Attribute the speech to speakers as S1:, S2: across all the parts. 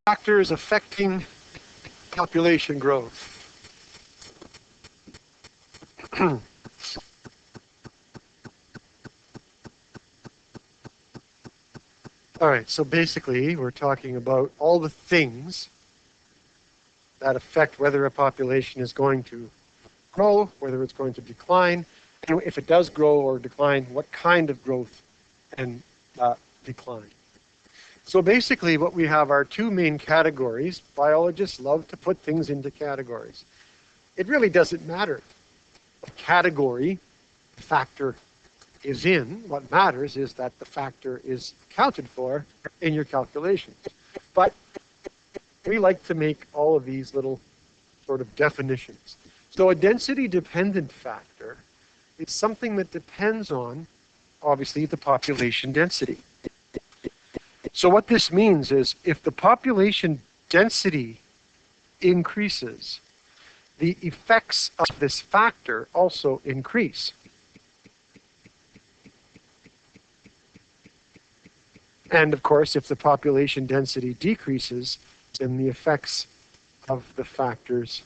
S1: factors affecting population growth. All right, so basically we're talking about all the things that affect whether a population is going to grow, whether it's going to decline, and if it does grow or decline, what kind of growth and decline. So basically what we have are two main categories. Biologists love to put things into categories. It really doesn't matter what category the factor is in. What matters is that the factor is accounted for in your calculations. But we like to make all of these little sort of definitions. So a density-dependent factor is something that depends on, obviously, the population density. So what this means is if the population density increases, the effects of this factor also increase. And of course, if the population density decreases, then the effects of the factors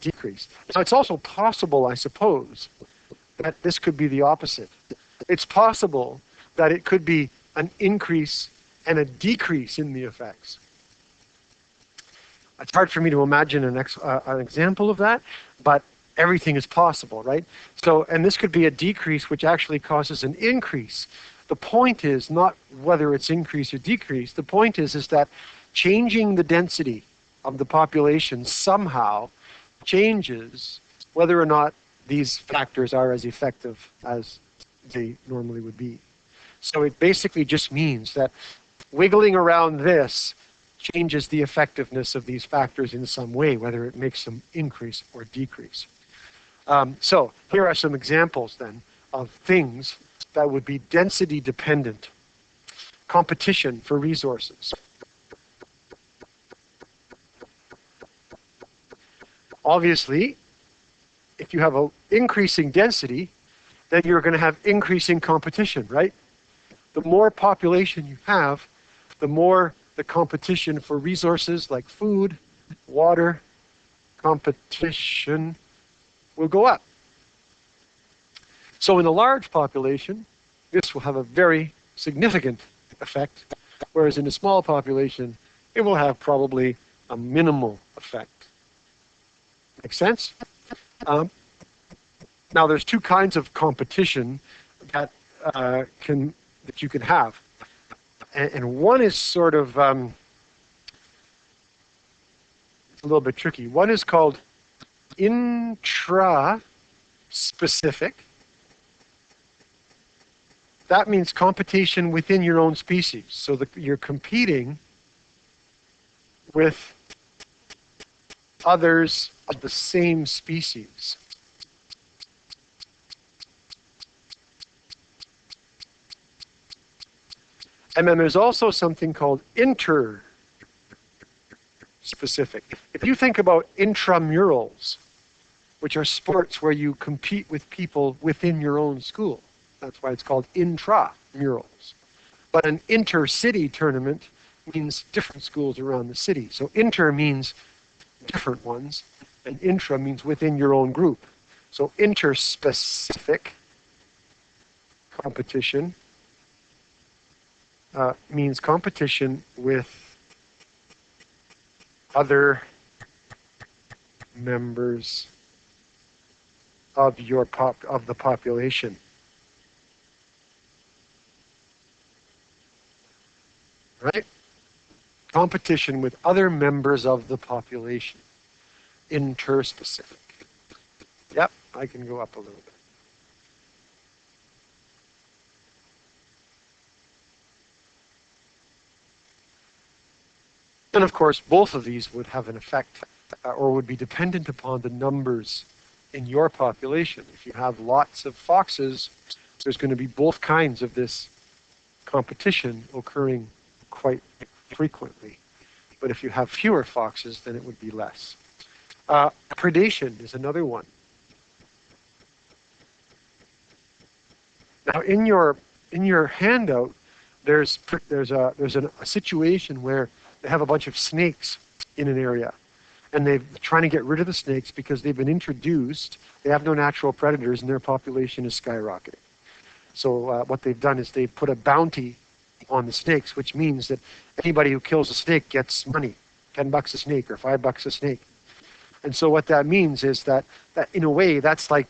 S1: decrease. Now, it's also possible, I suppose, that this could be the opposite. It's possible that it could be an increase and a decrease in the effects. It's hard for me to imagine an example of that, but everything is possible, right? So, and this could be a decrease which actually causes an increase. The point is not whether it's increase or decrease. The point is that changing the density of the population somehow changes whether or not these factors are as effective as they normally would be. So it basically just means that wiggling around this changes the effectiveness of these factors in some way, whether it makes them increase or decrease. So here are some examples then of things that would be density dependent. Competition for resources. Obviously, if you have an increasing density, then you're going to have increasing competition, right? The more population you have, the more the competition for resources like food, water, competition will go up. So in a large population, this will have a very significant effect, whereas in a small population, it will have probably a minimal effect. Make sense? Now, there's two kinds of competition that you can have, and one is sort of a little bit tricky. One is called intra-specific. That means competition within your own species. So you're competing with others of the same species. And then there's also something called inter-specific. If you think about intramurals, which are sports where you compete with people within your own school, that's why it's called intramurals. But an inter-city tournament means different schools around the city. So inter means different ones, and intra means within your own group. So interspecific competition means competition with other members of the population. Right? Competition with other members of the population. Interspecific. Yep, I can go up a little bit. And of course, both of these would have an effect or would be dependent upon the numbers in your population. If you have lots of foxes, there's going to be both kinds of this competition occurring quite frequently. But if you have fewer foxes, then it would be less. Predation is another one. Now, in your handout, a situation where they have a bunch of snakes in an area, and they're trying to get rid of the snakes because they've been introduced. They have no natural predators, and their population is skyrocketing. So what they've done is they've put a bounty on the snakes, which means that anybody who kills a snake gets money, $10 a snake or $5 a snake. And so what that means is that in a way that's like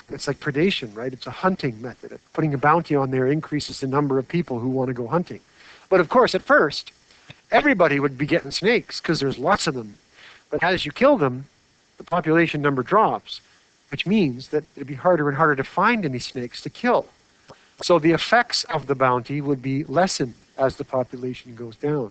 S1: it's like predation, right? It's a hunting method. Putting a bounty on there increases the number of people who want to go hunting. But of course, at first, everybody would be getting snakes because there's lots of them. But as you kill them, the population number drops, which means that it'd be harder and harder to find any snakes to kill. So the effects of the bounty would be lessened as the population goes down.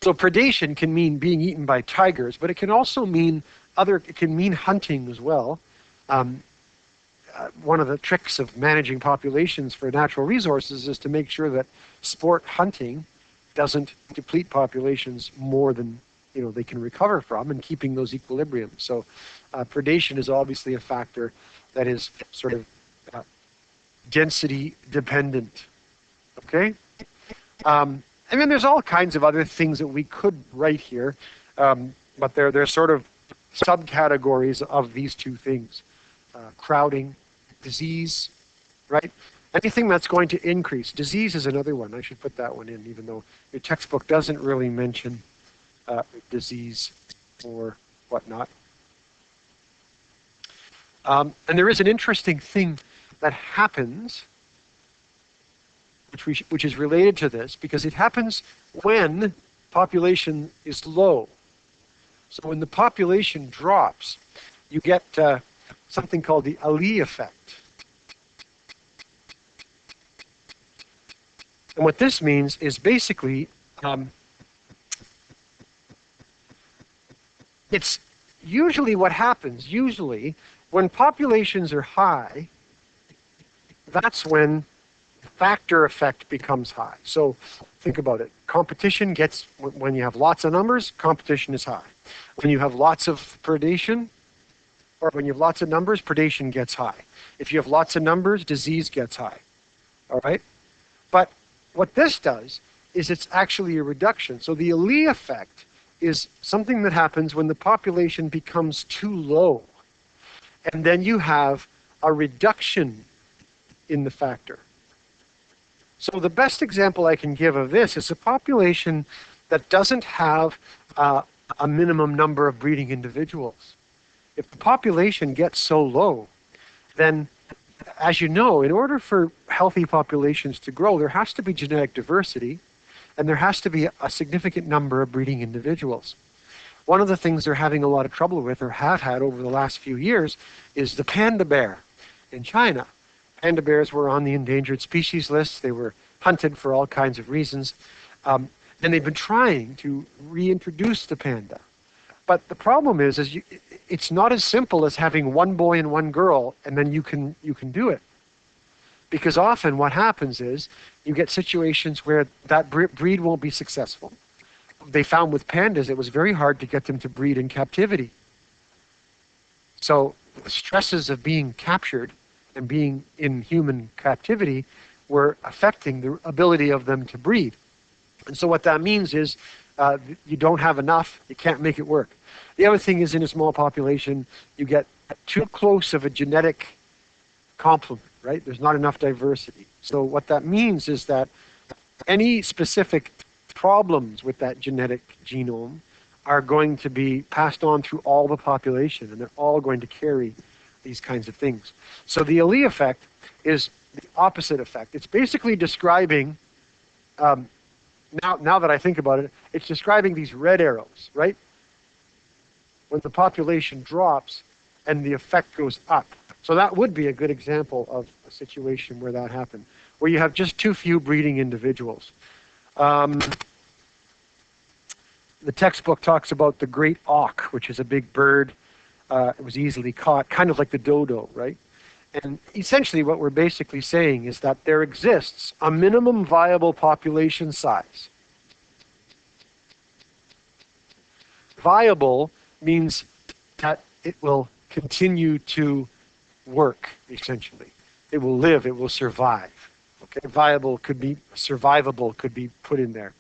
S1: So predation can mean being eaten by tigers, but it can also mean it can mean hunting as well. One of the tricks of managing populations for natural resources is to make sure that sport hunting doesn't deplete populations more than they can recover from, and keeping those equilibriums. So predation is obviously a factor that is sort of density dependent. Okay? And then there's all kinds of other things that we could write here, but they're sort of subcategories of these two things. Crowding, disease, right? Anything that's going to increase. Disease is another one. I should put that one in, even though your textbook doesn't really mention disease or whatnot. And there is an interesting thing that happens, which is related to this, because it happens when population is low. So when the population drops, you get something called the Ali effect. And what this means is basically it's usually what happens. Usually, when populations are high, that's when factor effect becomes high. So think about it. Competition gets, when you have lots of numbers, competition is high. When you have lots of predation, or when you have lots of numbers, predation gets high. If you have lots of numbers, disease gets high. All right? But what this does is it's actually a reduction. So the Ali effect is something that happens when the population becomes too low. And then you have a reduction in the factor. So the best example I can give of this is a population that doesn't have a minimum number of breeding individuals. If the population gets so low, then, as you know, in order for healthy populations to grow, there has to be genetic diversity, and there has to be a significant number of breeding individuals. One of the things they're having a lot of trouble with, or have had over the last few years, is the panda bear in China. Panda bears were on the endangered species list. They were hunted for all kinds of reasons. And they've been trying to reintroduce the panda. But the problem is it's not as simple as having one boy and one girl, and then you can do it. Because often what happens is you get situations where that breed won't be successful. They found with pandas it was very hard to get them to breed in captivity. So the stresses of being captured and being in human captivity were affecting the ability of them to breed. And so what that means is you don't have enough, you can't make it work. The other thing is, in a small population, you get too close of a genetic complement, right? There's not enough diversity. So what that means is that any specific problems with that genetic genome are going to be passed on through all the population, and they're all going to carry these kinds of things. So the Ali effect is the opposite effect. It's basically describing, now that I think about it, it's describing these red arrows, right? When the population drops and the effect goes up. So that would be a good example of a situation where that happened, where you have just too few breeding individuals. The textbook talks about the great auk, which is a big bird. It was easily caught, kind of like the dodo, right? And essentially what we're basically saying is that there exists a minimum viable population size. Viable means that it will continue to work, essentially. It will live, it will survive. Okay, viable could be survivable, could be put in there.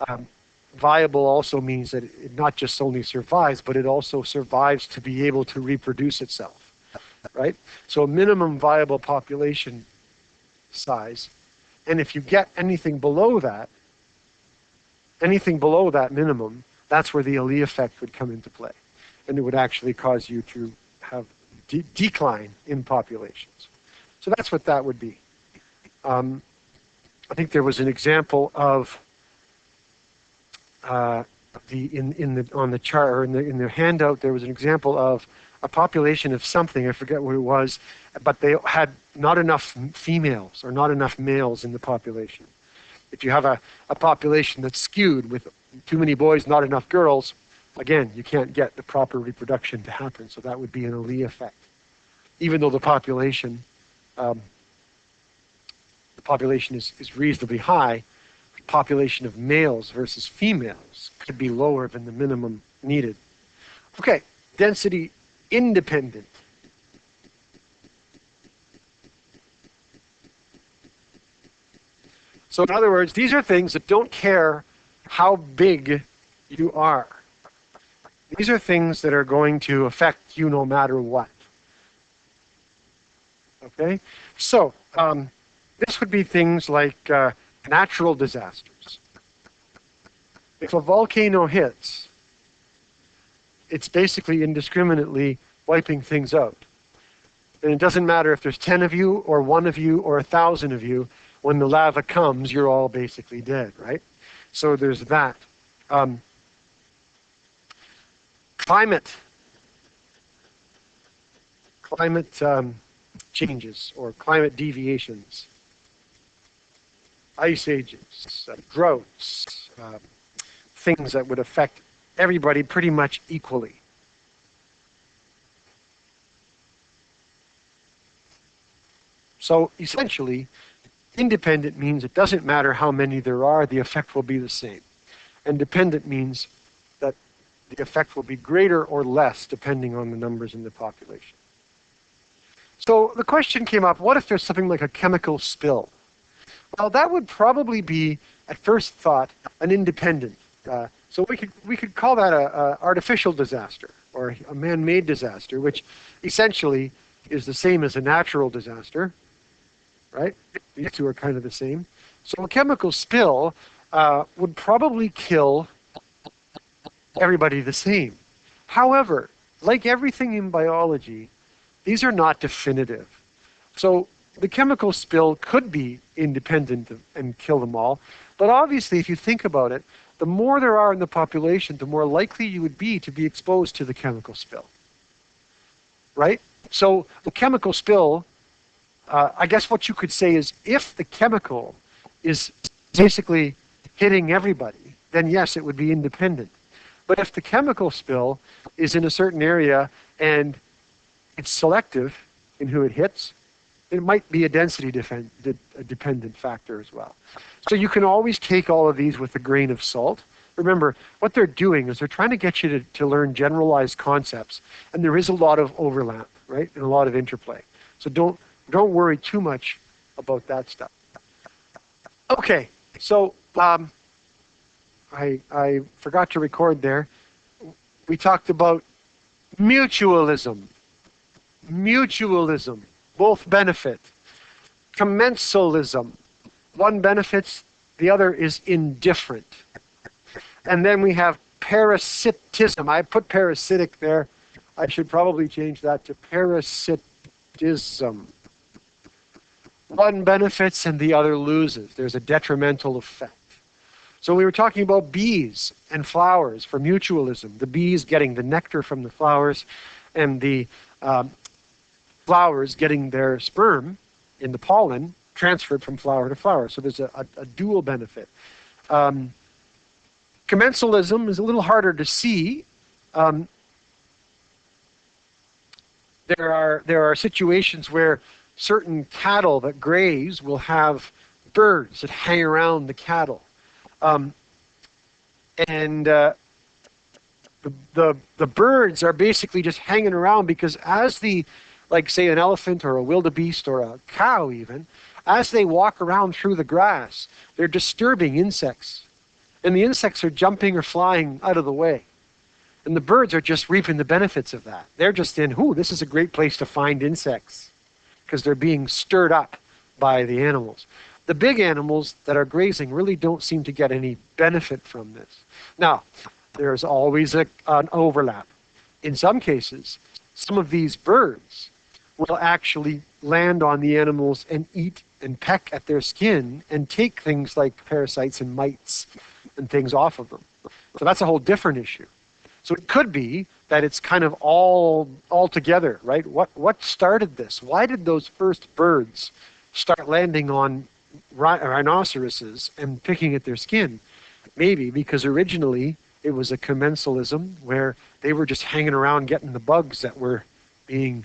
S1: Um, Viable also means that it not just only survives, but it also survives to be able to reproduce itself, right? So a minimum viable population size, and if you get anything below that minimum, that's where the Ali effect would come into play, and it would actually cause you to have decline in populations. So that's what that would be. I think there was an example of on the chart or in the handout. There was an example of a population of something. I forget what it was, but they had not enough females or not enough males in the population. If you have a population that's skewed with too many boys, not enough girls, again, you can't get the proper reproduction to happen. So that would be an Ali effect. Even though the population is reasonably high, the population of males versus females could be lower than the minimum needed. Okay, density independent. So in other words, these are things that don't care how big you are. These are things that are going to affect you no matter what. Okay? So, this would be things like natural disasters. If a volcano hits, it's basically indiscriminately wiping things out. And it doesn't matter if there's 10 of you or 1 of you or 1,000 of you. When the lava comes, you're all basically dead, right? So there's that. Climate changes or climate deviations, ice ages, droughts, things that would affect everybody pretty much equally. So essentially, independent means it doesn't matter how many there are, the effect will be the same. And dependent means that the effect will be greater or less depending on the numbers in the population. So the question came up, what if there's something like a chemical spill? Well, that would probably be, at first thought, an independent. So we could call that a artificial disaster or a man-made disaster, which essentially is the same as a natural disaster, right? These two are kind of the same. So a chemical spill would probably kill everybody the same. However, like everything in biology, these are not definitive. So the chemical spill could be independent and kill them all. But obviously, if you think about it, the more there are in the population, the more likely you would be to be exposed to the chemical spill. Right? So the chemical spill, I guess what you could say is if the chemical is basically hitting everybody, then yes, it would be independent. But if the chemical spill is in a certain area and it's selective in who it hits, it might be a density dependent factor as well. So you can always take all of these with a grain of salt. Remember, what they're doing is they're trying to get you to learn generalized concepts, and there is a lot of overlap, right, and a lot of interplay. So don't worry too much about that stuff. Okay, so I forgot to record there. We talked about mutualism. Mutualism, both benefit. Commensalism, one benefits, the other is indifferent. And then we have parasitism. I put parasitic there. I should probably change that to parasitism. One benefits and the other loses. There's a detrimental effect. So we were talking about bees and flowers for mutualism. The bees getting the nectar from the flowers and the flowers getting their sperm in the pollen transferred from flower to flower. So there's a dual benefit. Commensalism is a little harder to see. There are situations where certain cattle that graze will have birds that hang around the cattle. The birds are basically just hanging around because as like say an elephant or a wildebeest or a cow even, As they walk around through the grass, they're disturbing insects. And the insects are jumping or flying out of the way. And the birds are just reaping the benefits of that. They're just in, this is a great place to find insects, because they're being stirred up by the animals. The big animals that are grazing really don't seem to get any benefit from this. Now, there's always an overlap. In some cases, some of these birds will actually land on the animals and eat and peck at their skin and take things like parasites and mites and things off of them. So that's a whole different issue. So it could be that it's kind of all together, right? What started this? Why did those first birds start landing on rhinoceroses and picking at their skin? Maybe because originally it was a commensalism where they were just hanging around getting the bugs that were being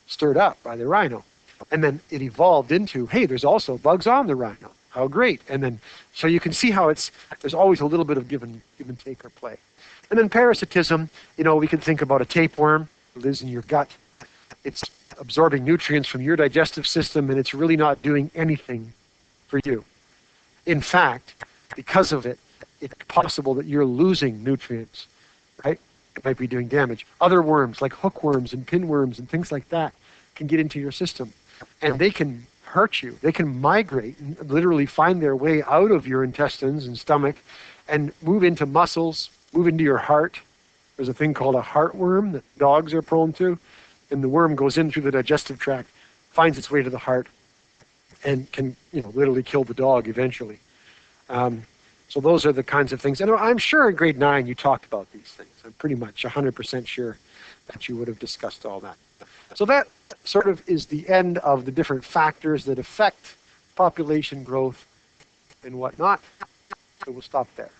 S1: stirred up by the rhino. And then it evolved into, hey, there's also bugs on the rhino. How great. And then, so you can see how there's always a little bit of give and take or play. And then parasitism, we can think about a tapeworm that lives in your gut. It's absorbing nutrients from your digestive system, and it's really not doing anything for you. In fact, because of it, it's possible that you're losing nutrients, right? It might be doing damage. Other worms, like hookworms and pinworms and things like that, can get into your system, and they can hurt you. They can migrate and literally find their way out of your intestines and stomach and move into muscles, move into your heart. There's a thing called a heartworm that dogs are prone to, and the worm goes in through the digestive tract, finds its way to the heart, and can literally kill the dog eventually. So those are the kinds of things. And I'm sure in grade 9 you talked about these things. I'm pretty much 100% sure that you would have discussed all that. So that sort of is the end of the different factors that affect population growth and whatnot. So we'll stop there.